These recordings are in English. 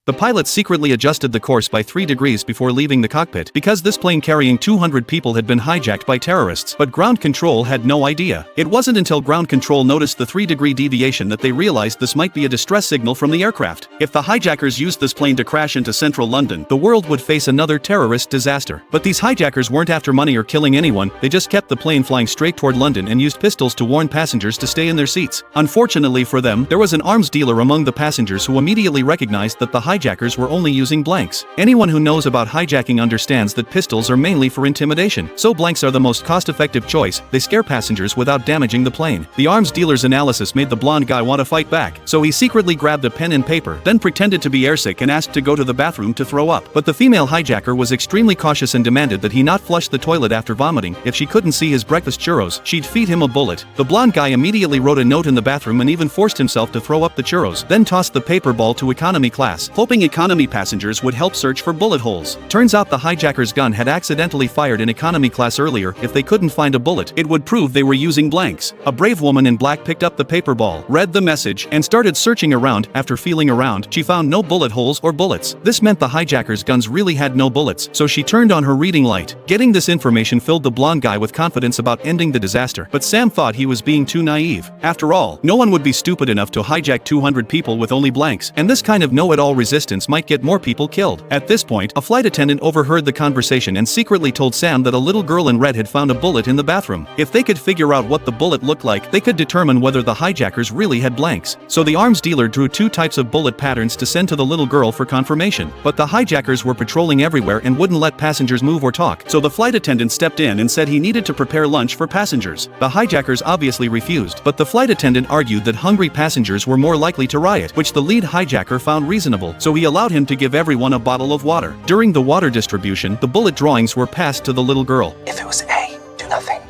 The pilot secretly adjusted the course by 3 degrees before leaving the cockpit because this plane carrying 200 people had been hijacked by terrorists, but ground control had no idea. It wasn't until ground control noticed the 3-degree deviation that they realized this might be a distress signal from the aircraft. If the hijackers used this plane to crash into central London, the world would face another terrorist disaster. But these hijackers weren't after money or killing anyone, they just kept the plane flying straight toward London and used pistols to warn passengers to stay in their seats. Unfortunately for them, there was an arms dealer among the passengers who immediately recognized that the hijackers were only using blanks. Anyone who knows about hijacking understands that pistols are mainly for intimidation, so blanks are the most cost-effective choice. They scare passengers without damaging the plane. The arms dealer's analysis made the blonde guy want to fight back, so he secretly grabbed a pen and paper, then pretended to be airsick and asked to go to the bathroom to throw up. But the female hijacker was extremely cautious and demanded that he not flush the toilet after vomiting. If she couldn't see his breakfast churros, she'd feed him a bullet. The blonde guy immediately wrote a note in the bathroom and even forced himself to throw up the churros, then tossed the paper ball to economy class, hoping economy passengers would help search for bullet holes. Turns out the hijacker's gun had accidentally fired in economy class earlier. If they couldn't find a bullet, it would prove they were using blanks. A brave woman in black picked up the paper ball, read the message, and started searching around. After feeling around, she found no bullet holes or bullets. This meant the hijackers' guns really had no bullets, so she turned on her reading light. Getting this information filled the blonde guy with confidence about ending the disaster, but Sam thought he was being too naive. After all, no one would be stupid enough to hijack 200 people with only blanks, and this kind of know-it-all resistance might get more people killed. At this point, a flight attendant overheard the conversation and secretly told Sam that a little girl in red had found a bullet in the bathroom. If they could figure out what the bullet looked like, they could determine whether the hijackers really had blanks. So the arms dealer drew 2 types of bullet patterns to send to the little girl for confirmation. But the hijackers were patrolling everywhere and wouldn't let passengers move or talk, so the flight attendant stepped in and said he needed to prepare lunch for passengers. The hijackers obviously refused, but the flight attendant argued that hungry passengers were more likely to riot, which the lead hijacker found reasonable, so he allowed him to give everyone a bottle of water. During the water distribution, the bullet drawings were passed to the little girl. If it was A, do nothing.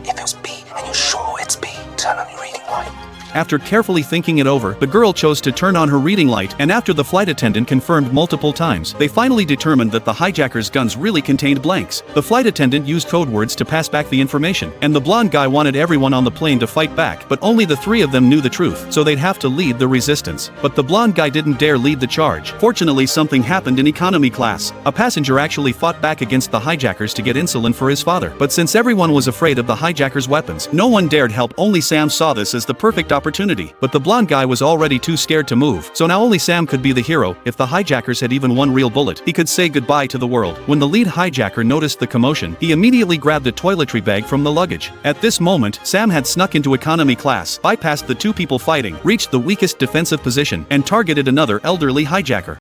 If it was B, and you're sure it's B, turn on your reading light. After carefully thinking it over, the girl chose to turn on her reading light, and after the flight attendant confirmed multiple times, they finally determined that the hijackers' guns really contained blanks. The flight attendant used code words to pass back the information, and the blonde guy wanted everyone on the plane to fight back, but only the 3 of them knew the truth, so they'd have to lead the resistance. But the blonde guy didn't dare lead the charge. Fortunately, something happened in economy class. A passenger actually fought back against the hijackers to get insulin for his father, but since everyone was afraid of the hijackers' weapons, no one dared help. Only Sam saw this as the perfect opportunity, but the blonde guy was already too scared to move, so now only Sam could be the hero. If the hijackers had even one real bullet, he could say goodbye to the world. When the lead hijacker noticed the commotion, he immediately grabbed a toiletry bag from the luggage. At this moment, Sam had snuck into economy class, bypassed the 2 people fighting, reached the weakest defensive position, and targeted another elderly hijacker.